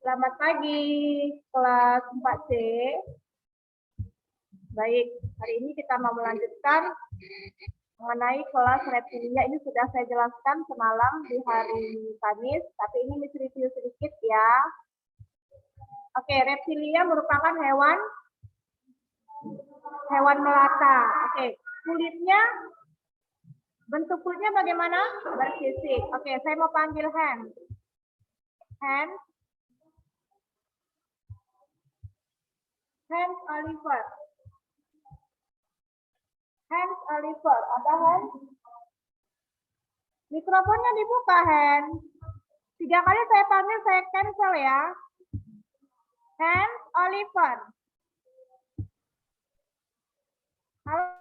Selamat pagi, kelas 4C. Baik, hari ini kita mau melanjutkan mengenai kelas reptilia. Ini sudah saya jelaskan semalam di hari Kamis, tapi ini mesti review sedikit ya. Oke, reptilia merupakan hewan melata. Oke, kulitnya, bentuk kulitnya bagaimana? Bersisik. Oke, saya mau panggil Hans. Hans Oliver. Hans Oliver, ada Hans? Mikrofonnya dibuka, Hans. 3 kali saya panggil, saya cancel ya. Hans Oliver. Halo.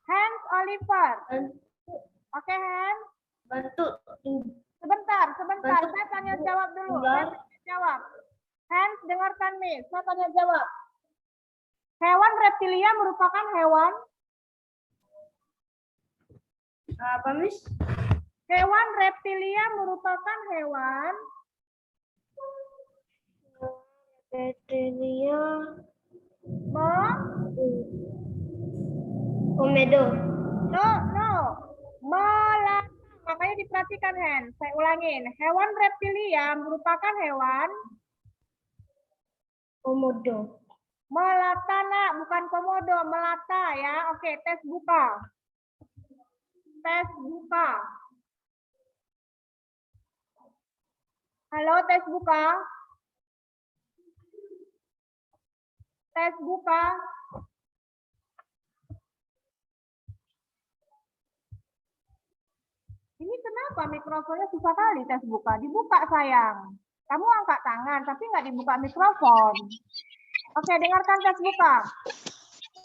Hans Oliver. Oke, Hans. Bentuk. Sebentar. Saya tanya jawab dulu. Saya tanya jawab. Hans, dengarkan nih. Saya tanya jawab. Hewan reptilia merupakan hewan? Apa, Miss? Hewan reptilia merupakan hewan? Reptilia. Komodo. No. Melata. Makanya diperhatikan, Hans. Saya ulangin. Hewan reptilia merupakan hewan? Komodo. Melata, nak. Bukan komodo. Melata ya. Oke, tes buka. Tes buka. Halo, tes buka. Tes buka. Ini kenapa mikrofonnya susah kali tes buka? Dibuka, sayang. Kamu angkat tangan, tapi nggak dibuka mikrofon. Oke, dengarkan tes buka.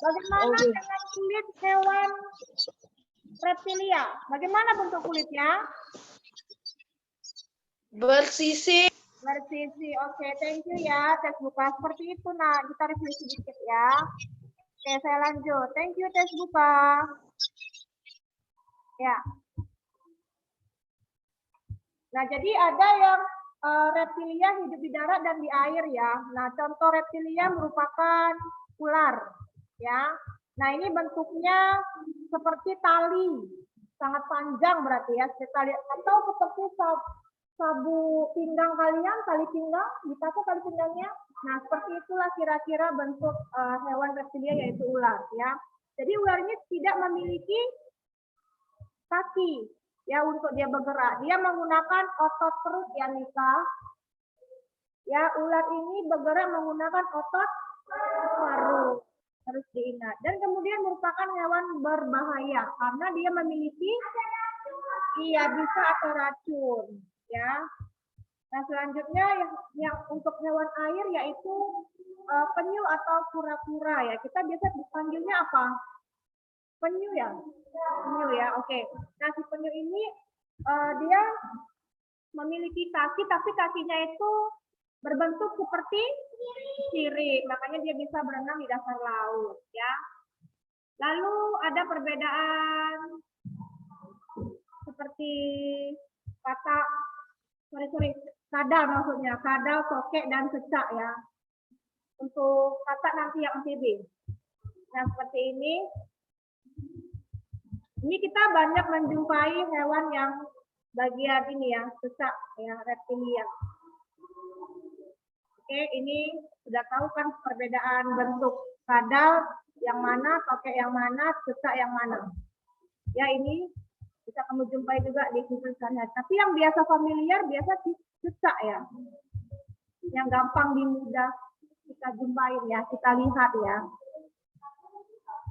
Bagaimana dengan kulit hewan reptilia? Bagaimana bentuk kulitnya? Bersisik. Bersisi. Oke, thank you ya. Tes buka seperti itu, nah. Kita review sedikit ya. Oke, saya lanjut. Thank you, tes buka. Ya. Nah, jadi ada yang reptilia hidup di darat dan di air ya. Nah, contoh reptilia merupakan ular ya. Nah, ini bentuknya seperti tali, sangat panjang berarti ya, tali atau seperti sabu pinggang kalian, tali pinggang, dipakai tali pinggangnya. Nah, seperti itulah kira-kira bentuk hewan reptilia yaitu ular ya. Jadi ular ini tidak memiliki kaki ya untuk dia bergerak. Dia menggunakan otot perut ya, Nika. Ya, ular ini bergerak menggunakan otot paruh. Harus diingat. Dan kemudian merupakan hewan berbahaya karena dia memiliki bisa atau racun ya. Nah, selanjutnya yang untuk hewan air yaitu penyu atau kura-kura ya. Kita biasa dipanggilnya apa? Penyu ya? Penyu ya, oke. Nah, si penyu ini dia memiliki kaki, tapi kakinya itu berbentuk seperti sirip. Makanya dia bisa berenang di dasar laut ya. Lalu ada perbedaan seperti kadal maksudnya. Kadal, tokek, dan cecak ya. Untuk kata nanti yang amfibi. Nah, seperti ini. Ini kita banyak menjumpai hewan yang bagian ini ya, cecak ya, reptilia. Oke, ini sudah tahu kan perbedaan bentuk kadal yang mana, tokek yang mana, cecak yang mana. Ya, ini bisa kamu jumpai juga di tulisannya. Tapi yang biasa familiar biasa cecak ya. Yang gampang mudah kita jumpai ya, kita lihat ya.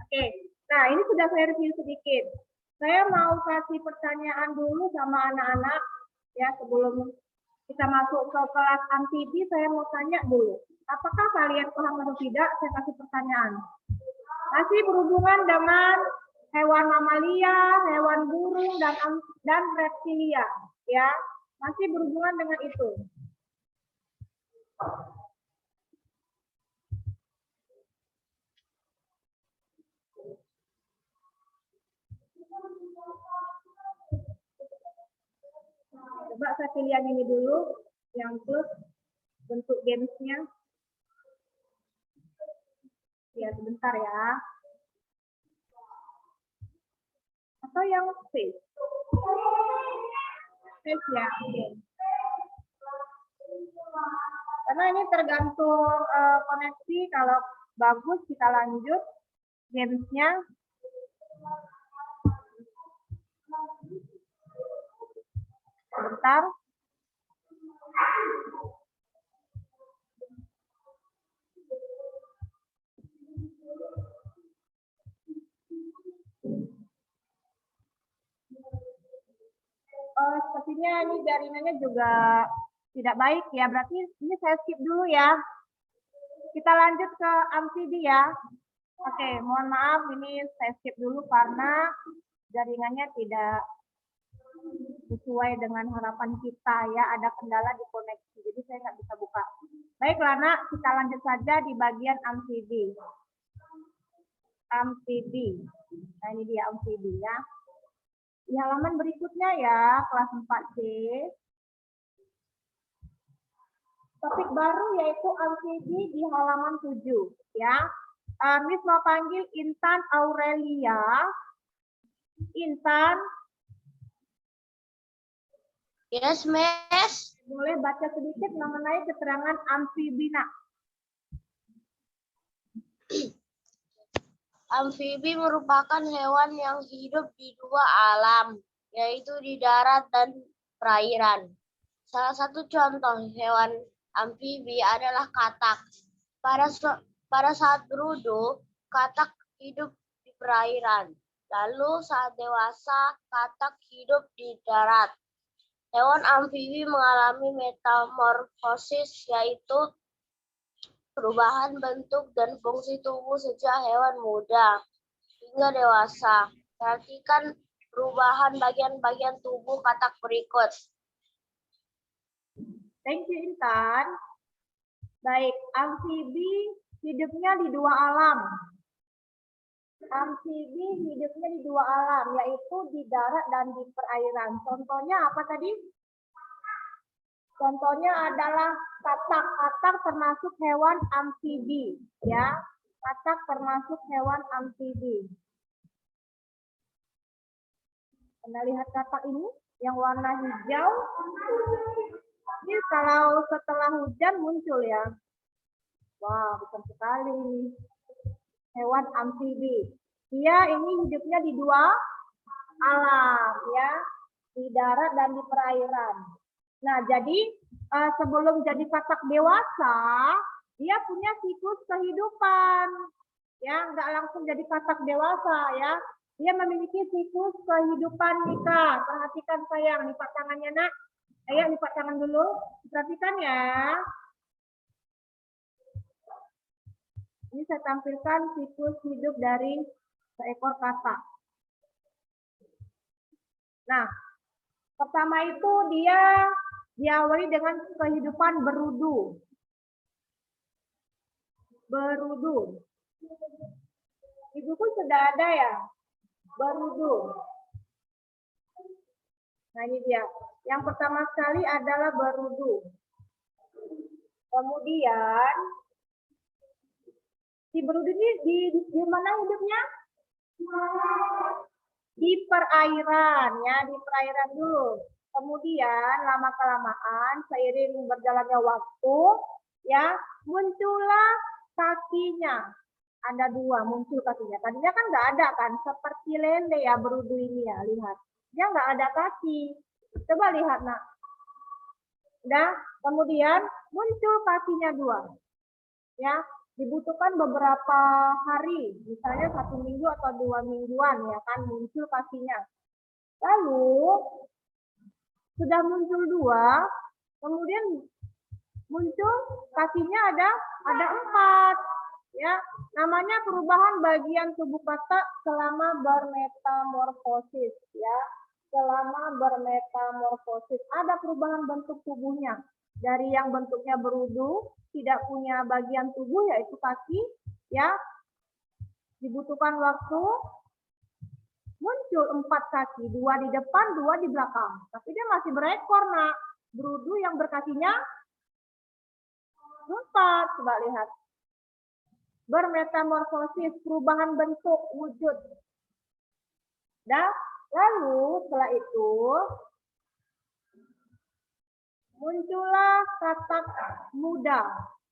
Oke. Nah, ini sudah saya review sedikit. Saya mau kasih pertanyaan dulu sama anak-anak ya sebelum kita masuk ke kelas amfibi. Saya mau tanya dulu, apakah kalian paham atau tidak? Saya kasih pertanyaan. Masih berhubungan dengan hewan mamalia, hewan burung dan reptilia, ya. Masih berhubungan dengan itu. Coba saya pilih yang ini dulu, yang plus bentuk gamesnya. Ya, sebentar ya. Atau yang space. Space ya, oke. Karena ini tergantung koneksi, kalau bagus kita lanjut gamesnya. Sebentar. Sepertinya ini jaringannya juga tidak baik ya, berarti ini saya skip dulu ya. Kita lanjut ke amfibi ya. Oke, mohon maaf ini saya skip dulu karena jaringannya tidak sesuai dengan harapan kita ya, ada kendala di koneksi, jadi saya nggak bisa buka. Baik Lana, kita lanjut saja di bagian amfibi. Amfibi, nah ini dia amfibi ya. Di halaman berikutnya ya, kelas 4C. Topik baru yaitu amfibi di halaman 7 ya. Miss mau panggil Intan Aurelia. Intan. Yes, Miss. Boleh baca sedikit mengenai keterangan amfibi, Nak? Amfibi merupakan hewan yang hidup di dua alam, yaitu di darat dan perairan. Salah satu contoh hewan amfibi adalah katak. Pada saat berudu, katak hidup di perairan. Lalu saat dewasa, katak hidup di darat. Hewan amfibi mengalami metamorfosis, yaitu perubahan bentuk dan fungsi tubuh sejak hewan muda hingga dewasa. Perhatikan perubahan bagian-bagian tubuh katak berikut. Thank you, Intan. Baik, amfibi hidupnya di dua alam. Amfibi hidupnya di dua alam, yaitu di darat dan di perairan. Contohnya apa tadi? Contohnya adalah katak. Katak termasuk hewan amfibi, ya. Katak termasuk hewan amfibi. Anda lihat katak ini yang warna hijau. Ini kalau setelah hujan muncul ya. Wah, besar sekali ini. Hewan amfibi. Dia ini hidupnya di dua alam ya, di darat dan di perairan. Nah, jadi sebelum jadi katak dewasa, dia punya siklus kehidupan. Ya, nggak langsung jadi katak dewasa ya. Dia memiliki siklus kehidupan Nika. Perhatikan sayang, lipat tangannya Nak. Ayo lipat tangan dulu. Perhatikan ya. Ini saya tampilkan siklus hidup dari seekor katak. Nah, pertama itu dia diawali dengan kehidupan berudu. Berudu. Ibuku sudah ada ya? Berudu. Nah ini dia. Yang pertama sekali adalah berudu. Kemudian si berudu ini di mana hidupnya? Di perairan ya, di perairan dulu. Kemudian lama-kelamaan seiring berjalannya waktu ya, muncullah kakinya. Ada dua muncul kakinya. Tadinya kan nggak ada kan, seperti lele ya berudu ini ya, lihat. Dia nggak ada kaki. Coba lihat Nak. Udah, kemudian muncul kakinya dua. Ya, dibutuhkan beberapa hari, misalnya 1 minggu atau 2 mingguan ya kan muncul kakinya. Lalu sudah muncul dua, kemudian muncul kakinya ada 4 ya. Namanya perubahan bagian tubuh katak selama bermetamorfosis ya. Selama bermetamorfosis ada perubahan bentuk tubuhnya. Dari yang bentuknya berudu, tidak punya bagian tubuh yaitu kaki, ya. Dibutuhkan waktu muncul 4 kaki, 2 di depan, 2 di belakang. Tapi dia masih berekor, nak. Berudu yang berkakinya 4. Coba lihat. Bermetamorfosis, perubahan bentuk wujud. Dah, lalu setelah itu muncullah katak muda.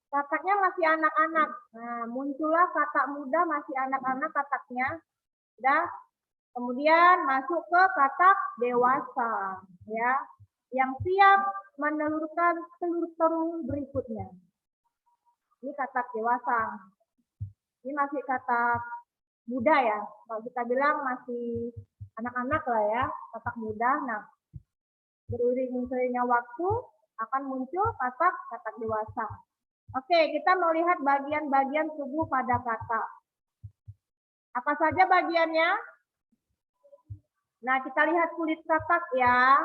Kataknya masih anak-anak. Nah, muncullah katak muda masih anak-anak kataknya. Dah, kemudian masuk ke katak dewasa, ya, yang siap menelurkan telur-telur berikutnya. Ini katak dewasa. Ini masih katak muda ya. Kalau kita bilang masih anak-anak lah ya, katak muda. Nah, beriring-iringnya waktu akan muncul katak dewasa. Oke, kita mau lihat bagian-bagian tubuh pada katak. Apa saja bagiannya? Nah, kita lihat kulit katak ya.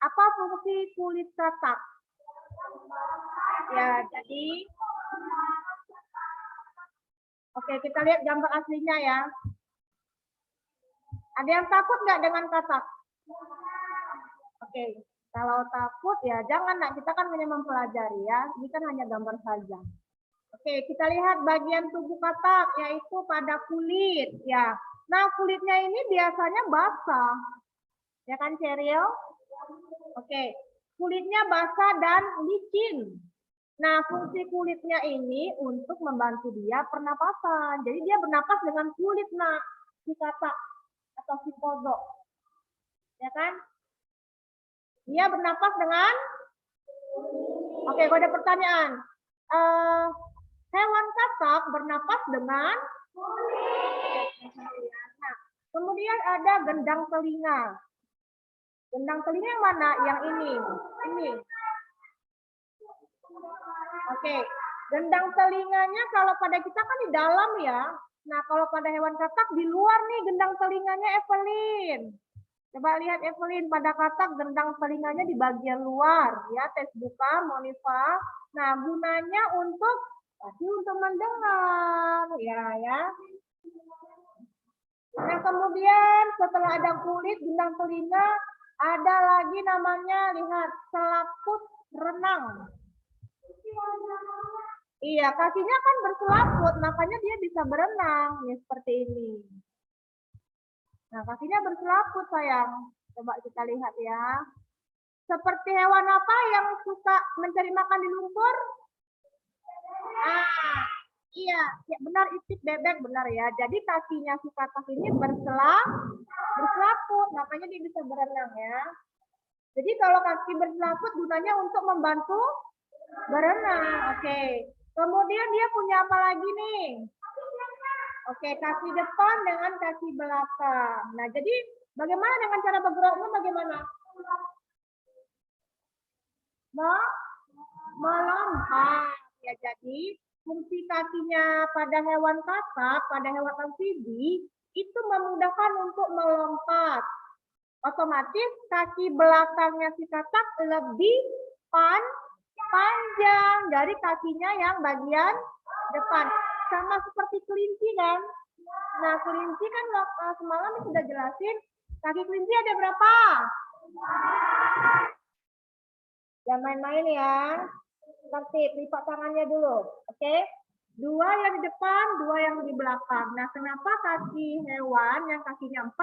Apa fungsi kulit katak? Ya, jadi oke, kita lihat gambar aslinya ya. Ada yang takut nggak dengan katak? Oke, kalau takut ya jangan, nak. Kita kan hanya mempelajari ya. Ini kan hanya gambar saja. Oke, kita lihat bagian tubuh katak, yaitu pada kulit ya. Nah, kulitnya ini biasanya basah. Ya kan, Cheryl? Oke, kulitnya basah dan licin. Nah, fungsi kulitnya ini untuk membantu dia pernapasan. Jadi dia bernapas dengan kulit, nak, si katak atau si kodok. Ya kan? Dia bernapas dengan... Oke, kalau ada pertanyaan. Hewan katak bernapas dengan kulit. Nah, kemudian ada gendang telinga. Gendang telinga yang mana? Yang ini. Ini. Oke, gendang telinganya kalau pada kita kan di dalam ya. Nah, kalau pada hewan katak di luar nih gendang telinganya, Evelyn. Coba lihat Evelyn, pada katak gendang telinganya di bagian luar ya, tes buka, Monifa. Nah, gunanya untuk mendengar ya. Nah, kemudian setelah ada kulit gendang telinga, ada lagi namanya, lihat, selaput renang. Iya, kakinya kan berselaput, makanya dia bisa berenang ya, seperti ini. Nah, kakinya berselaput, sayang. Coba kita lihat ya. Seperti hewan apa yang suka mencari makan di lumpur? Iya, ya benar, itik bebek, benar ya. Jadi kakinya si katak ini berselaput, makanya dia bisa berenang ya. Jadi kalau kaki berselaput gunanya untuk membantu berenang. Oke. Kemudian dia punya apa lagi nih? Oke, kaki depan dengan kaki belakang. Nah, jadi bagaimana dengan cara bergeraknya? Bagaimana? Melompat. Ya, jadi fungsi kakinya pada hewan katak, pada hewan amfibi, itu memudahkan untuk melompat. Otomatis kaki belakangnya si katak lebih panjang dari kakinya yang bagian depan. Sama seperti kelinci kan. Nah, kelinci kan semalam sudah jelasin, kaki kelinci ada berapa? Jangan main-main ya. Tertib, lipat tangannya dulu. Oke? 2 yang di depan, 2 yang di belakang. Nah, kenapa kaki hewan yang kakinya 4,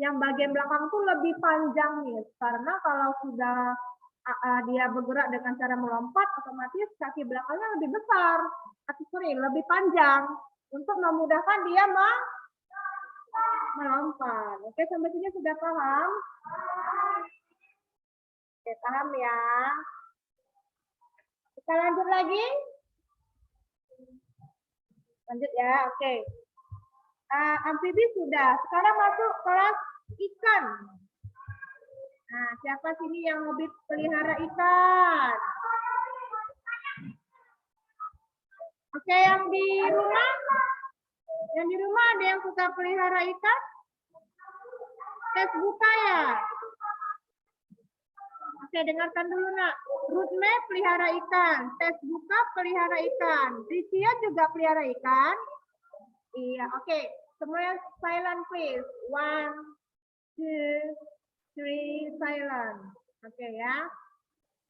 yang bagian belakang tuh lebih panjang nih? Karena kalau sudah dia bergerak dengan cara melompat, otomatis kaki belakangnya lebih besar. Lebih panjang. Untuk memudahkan dia melompat. Oke, sampai sini sudah paham? Oke, paham ya? Kita lanjut lagi. Lanjut ya, oke. Amfibi sudah. Sekarang masuk kelas ikan. Nah, siapa sini yang hobi pelihara ikan? Oke, yang di rumah? Yang di rumah ada yang suka pelihara ikan? Tes buka ya? Oke, dengarkan dulu, nak. Rutme pelihara ikan. Tes buka pelihara ikan. Tricia juga pelihara ikan? Iya, oke. Semuanya silent please. 1, 2, 3, silent. Oke ya.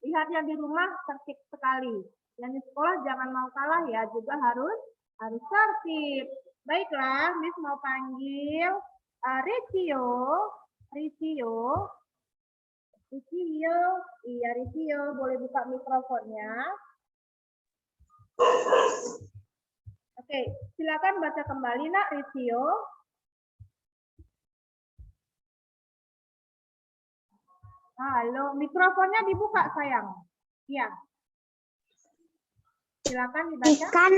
Lihat yang di rumah tertib sekali. Yang di sekolah jangan mau kalah ya, juga harus tertib. Baiklah, Miss mau panggil Ricio. Iya Ricio, boleh buka mikrofonnya. Oke, silakan baca kembali nak Ricio. Halo, mikrofonnya dibuka sayang. Iya. Silakan dibaca. Ikan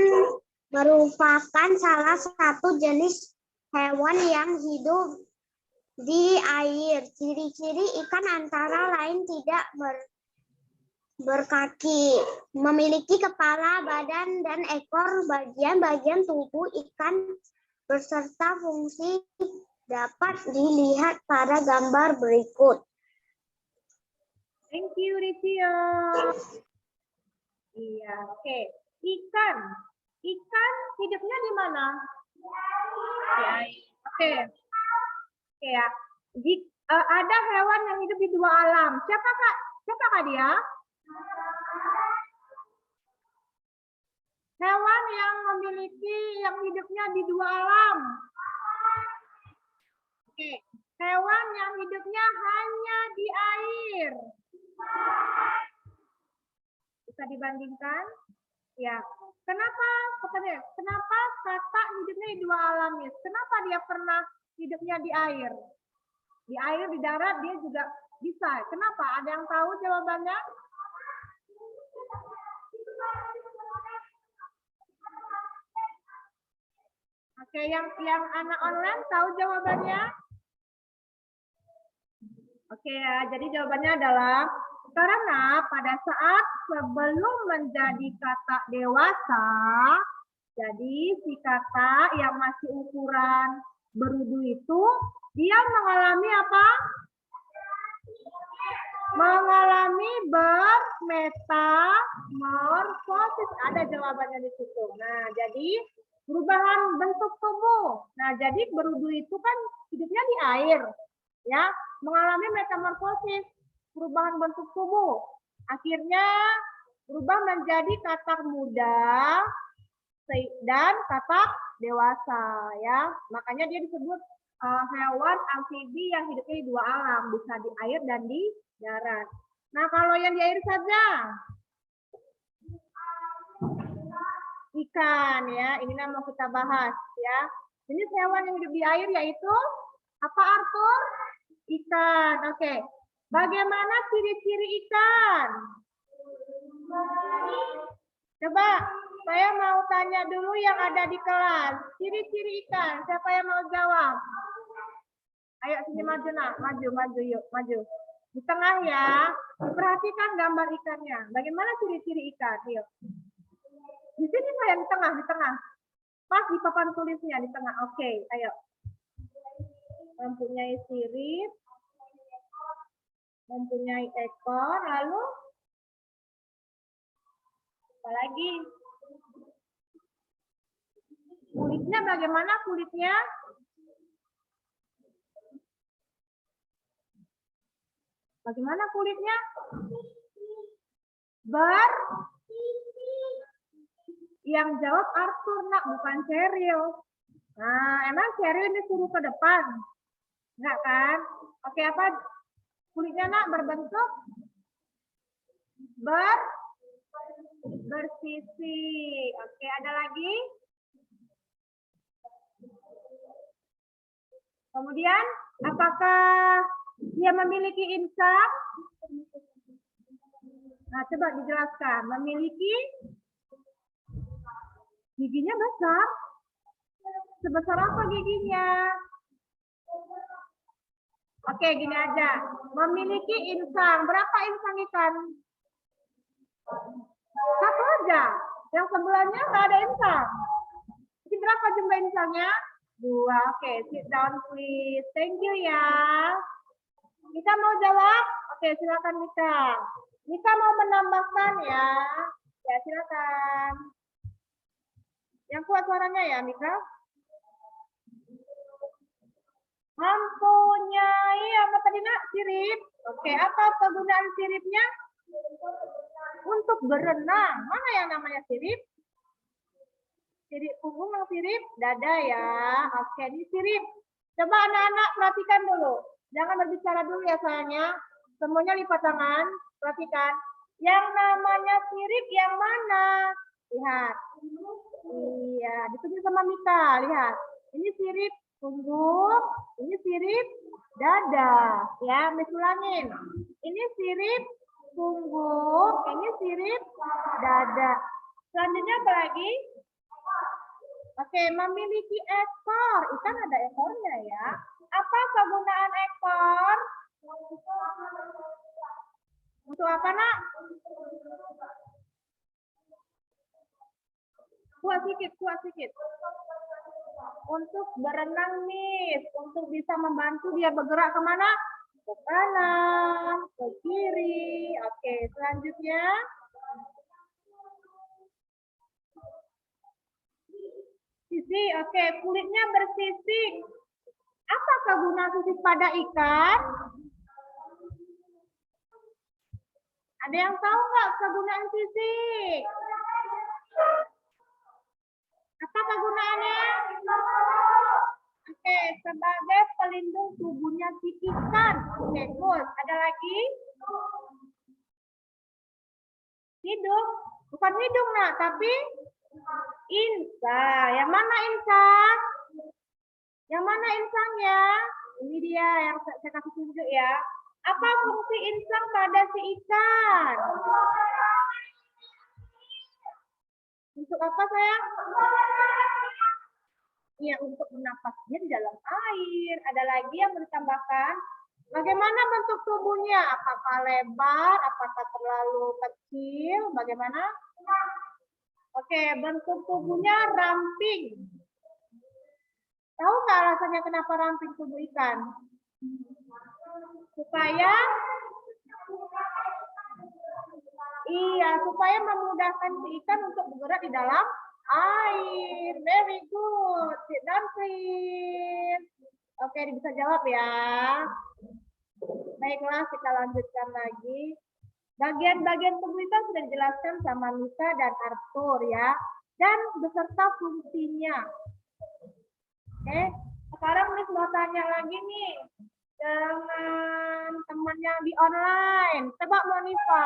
merupakan salah satu jenis hewan yang hidup di air. Ciri-ciri ikan antara lain tidak berkaki, memiliki kepala, badan, dan ekor. Bagian-bagian tubuh ikan beserta fungsi dapat dilihat pada gambar berikut. Thank you, Ricio. Iya, oke. Ikan hidupnya di mana? Ya, oke. Oke ya. Ada hewan yang hidup di dua alam. Siapa kak dia? Hewan yang hidupnya di dua alam. Oke. Hewan yang hidupnya hanya di air. Bisa dibandingkan? Ya. Kenapa kata hidupnya di dua alam? Kenapa dia pernah hidupnya di air? Di air, di darat dia juga bisa. Kenapa? Ada yang tahu jawabannya? Oke, yang anak online tahu jawabannya? Oke ya, jadi jawabannya adalah karena pada saat sebelum menjadi kata dewasa, jadi si kata yang masih ukuran berudu itu, dia mengalami apa? Mengalami bermetamorfosis. Ada jawabannya di situ. Nah, jadi perubahan bentuk tubuh. Nah, jadi berudu itu kan hidupnya di air, ya, mengalami metamorfosis, perubahan bentuk tubuh. Akhirnya berubah menjadi katak muda dan katak dewasa, ya. Makanya dia disebut hewan amfibi yang hidupnya di dua alam, bisa di air dan di darat. Nah, kalau yang di air saja, ikan ya, ini yang mau kita bahas ya. Jenis hewan yang hidup di air yaitu apa Arthur? Ikan. Oke. Bagaimana ciri-ciri ikan? Coba saya mau tanya dulu yang ada di kelas. Ciri-ciri ikan, siapa yang mau jawab? Ayo sini maju nak, maju yuk, maju. Di tengah ya. Perhatikan gambar ikannya. Bagaimana ciri-ciri ikan? Yuk. Di sini saya di tengah. Pas di papan tulisnya di tengah. Oke, ayo. Mempunyai sirip, mempunyai ekor, lalu apa lagi? Kulitnya bagaimana kulitnya? Bagaimana kulitnya? Yang jawab Arthur nak, bukan Cheryl. Nah, emang Cheryl ini suruh ke depan? Enggak kan? Oke, apa kulitnya nak berbentuk bersisi. Oke, ada lagi? Kemudian, apakah dia memiliki insang? Nah, coba dijelaskan. Memiliki giginya besar. Sebesar apa giginya? Oke, gini aja. Memiliki insang. Berapa insang ikan? Satu aja. Yang sebelahnya nggak ada insang. Jadi berapa jumlah insangnya? 2. Oke, sit down please. Thank you ya. Mika mau jawab? Oke, silakan Mika. Mika mau menambahkan ya. Ya, silakan. Yang kuat suaranya ya, Mika. Mempunyai apa tadi nak? Sirip. Oke, apa kegunaan siripnya? Untuk berenang. Mana yang namanya sirip? Sirip punggung yang sirip dada ya. Oke, ini sirip. Coba anak-anak perhatikan dulu. Jangan berbicara dulu ya sayangnya. Semuanya lipat tangan. Perhatikan. Yang namanya sirip yang mana? Lihat. Iya, ditunjuk sama Mika. Lihat. Ini sirip punggung, ini sirip dada. Ya, Miss ulangin. Ini sirip punggung, ini sirip dada. Selanjutnya apa lagi? Oke, memiliki ekor. Ikan ada ekornya ya. Apa kegunaan ekor? Untuk apa, nak? Kuat sedikit. Untuk berenang, Miss. Untuk bisa membantu dia bergerak kemana? Ke kanan, ke kiri. Oke, selanjutnya. Sisik, oke. Kulitnya bersisik. Apa kegunaan sisik pada ikan? Ada yang tahu nggak kegunaan sisik? Apa kegunaannya? Oke, sebagai pelindung tubuhnya si ikan. Oke, cool. Ada lagi? Hidung. Bukan hidung, nak, tapi insang. Yang mana insang? Yang mana insangnya? Ini dia yang saya kasih tunjuk ya. Apa fungsi insang pada si ikan? Untuk apa sayang? Iya, untuk bernapas dia di dalam air. Ada lagi yang mau ditambahkan? Bagaimana bentuk tubuhnya? Apakah lebar? Apakah terlalu kecil? Bagaimana? Oke, bentuk tubuhnya ramping. Tahu nggak alasannya kenapa ramping tubuh ikan? Supaya memudahkan si ikan untuk bergerak di dalam air. Very good. Sit down, please. Oke, bisa jawab ya. Baiklah, kita lanjutkan lagi. Bagian-bagian tubuh ikan sudah dijelaskan sama Mika dan Arthur ya. Dan beserta fungsinya. Oke, sekarang Miss mau tanya lagi nih dengan teman yang di online. Coba Monifa.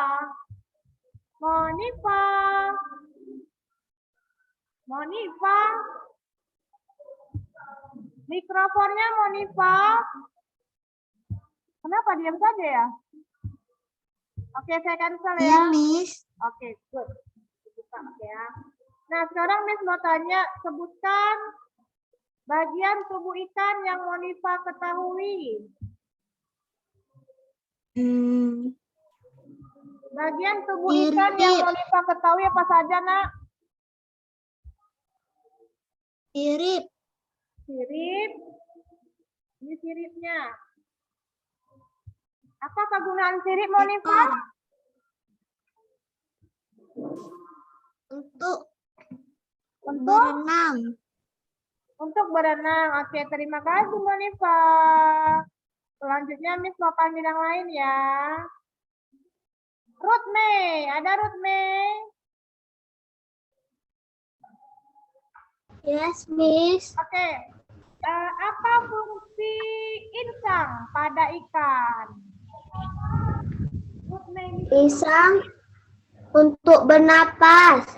Mikrofonnya Monifa. Kenapa diam saja ya? Oke, saya cancel ya. Iya, Miss. Oke, good. Buka ya. Nah, sekarang Miss mau tanya, sebutkan bagian tubuh ikan yang Monifa ketahui. Bagian tubuh ikan yang Monifa ketahui apa saja, nak? Sirip. Sirip. Ini siripnya. Apa kegunaan sirip, Monifa? Untuk berenang. Untuk berenang. Oke, terima kasih, Monifa. Selanjutnya Miss mau panggil yang lain ya. Ruth May, ada Ruth May? Yes, Miss. Oke. Apa fungsi insang pada ikan? Ruth May. Insang untuk bernapas.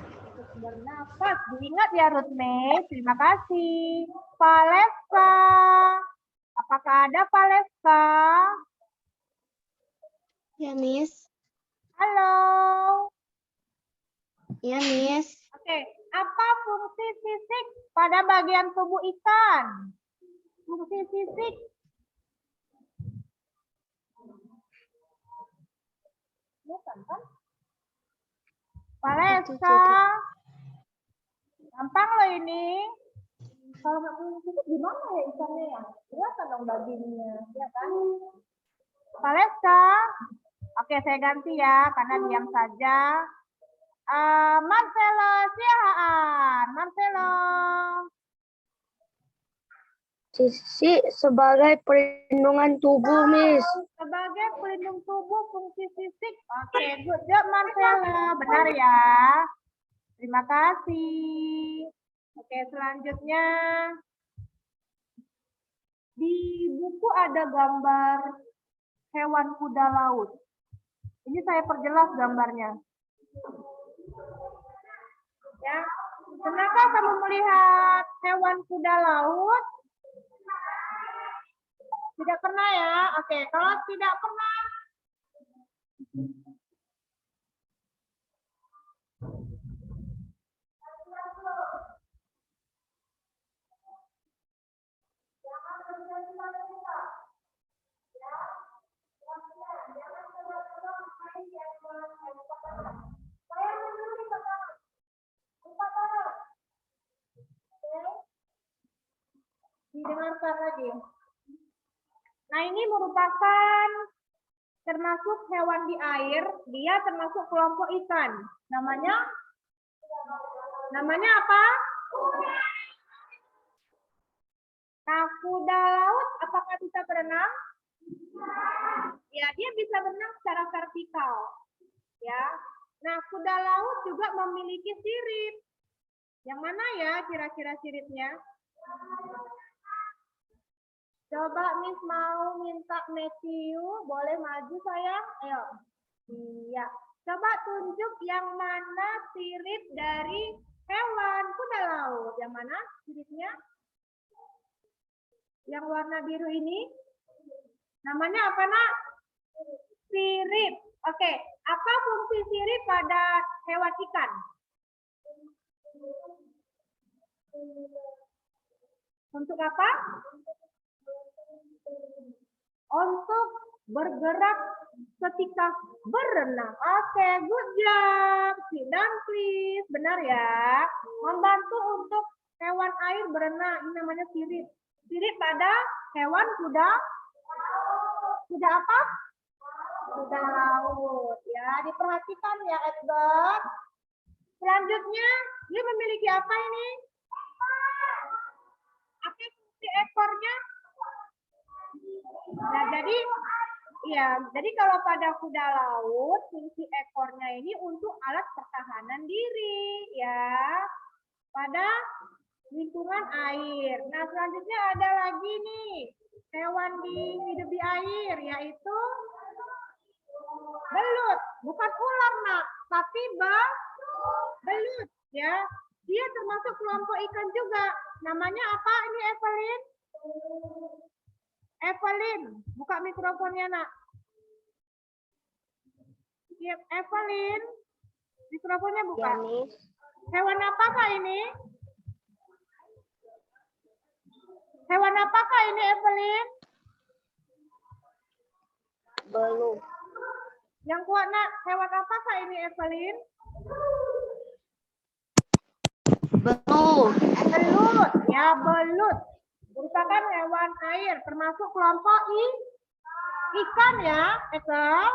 Bernapas. Diingat ya Ruth May. Terima kasih. Valeska. Apakah ada Valeska? Ya, Miss. Halo. Ya, Miss. Oke. Apa fungsi sisik pada bagian tubuh ikan? Fungsi sisik. Bukan kan? Valeska. Gampang loh ini. Kalau nggak punya sisik gimana ya ikannya ya? Kelihatan dong dagingnya, ya kan? Valeska. Oke, saya ganti ya, karena diam saja. Marcelo Siahaan. Marcelo. sisi sebagai perlindungan tubuh, Miss. Sebagai pelindung tubuh fungsi sisik. Oke, good job Marcella. Benar ya. Terima kasih. Oke, selanjutnya. Di buku ada gambar hewan kuda laut. Ini saya perjelas gambarnya. Ya. Pernahkah kamu melihat hewan kuda laut? Tidak pernah ya? Oke, kalau tidak pernah, didengarkan lagi. Nah, ini merupakan termasuk hewan di air, dia termasuk kelompok ikan. Namanya apa? Nah, kuda laut apakah bisa berenang? Ya, dia bisa berenang secara vertikal. Ya. Nah, kuda laut juga memiliki sirip. Yang mana ya kira-kira siripnya? Coba Miss mau minta Matthew, boleh maju sayang? Ayo. Iya. Coba tunjuk yang mana sirip dari hewan kuda laut. Yang mana siripnya? Yang warna biru ini? Namanya apa, Nak? Sirip. Oke. Apa fungsi sirip pada hewan ikan? Untuk apa? Untuk bergerak ketika berenang. Oke, good job. Sit down please. Benar ya. Membantu untuk hewan air berenang. Ini namanya sirip. Sirip pada hewan kuda. Kuda apa? Kuda laut. Ya, diperhatikan ya, Edward. Selanjutnya, dia memiliki apa ini? Apa fungsi ekornya? Nah, jadi kalau pada kuda laut, fungsi ekornya ini untuk alat pertahanan diri, ya, pada lingkungan air. Nah, selanjutnya ada lagi nih, hewan hidup di air, yaitu belut. Bukan ular, Nak, tapi belut, ya. Dia termasuk kelompok ikan juga. Namanya apa ini, Evelyn? Evelyn, buka mikrofonnya, Nak. Yep, Evelyn, mikrofonnya buka. Ya, Hewan apakah ini? Hewan apakah ini, Evelyn? belut. Yang kuat, Nak. Hewan apakah ini, Evelyn? Belut. Belut, ya, belut. Merupakan hewan air, termasuk kelompok ikan ya, Ekel.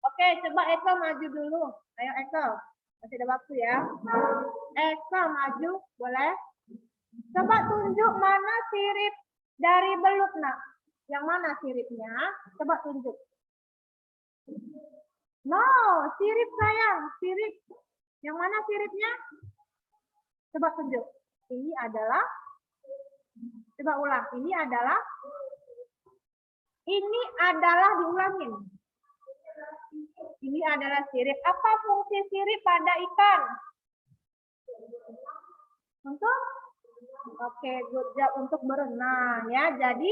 Oke, coba Ekel maju dulu. Ayo Ekel, masih ada waktu ya. Ekel maju, boleh? Coba tunjuk mana sirip dari belut, Nak. Yang mana siripnya? Coba tunjuk. No, sirip sayang, sirip. Yang mana siripnya? Coba tunjuk. Ini adalah, coba ulang. Ini adalah diulangin. Ini adalah sirip. Apa fungsi sirip pada ikan? Good job, untuk berenang ya. Jadi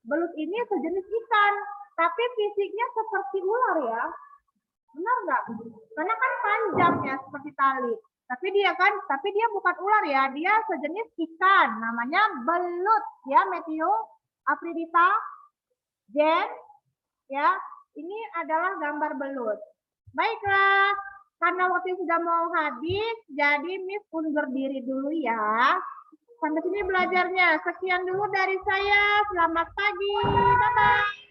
belut ini sejenis ikan, tapi fisiknya seperti ular ya. Benar nggak? Karena kan panjang ya seperti tali. Tapi dia bukan ular ya. Dia sejenis ikan. Namanya belut ya, Matthew, Afridita, Jen, ya. Ini adalah gambar belut. Baiklah, karena waktu sudah mau habis, jadi Miss undur diri dulu ya. Sampai sini belajarnya. Sekian dulu dari saya. Selamat pagi. Bye-bye.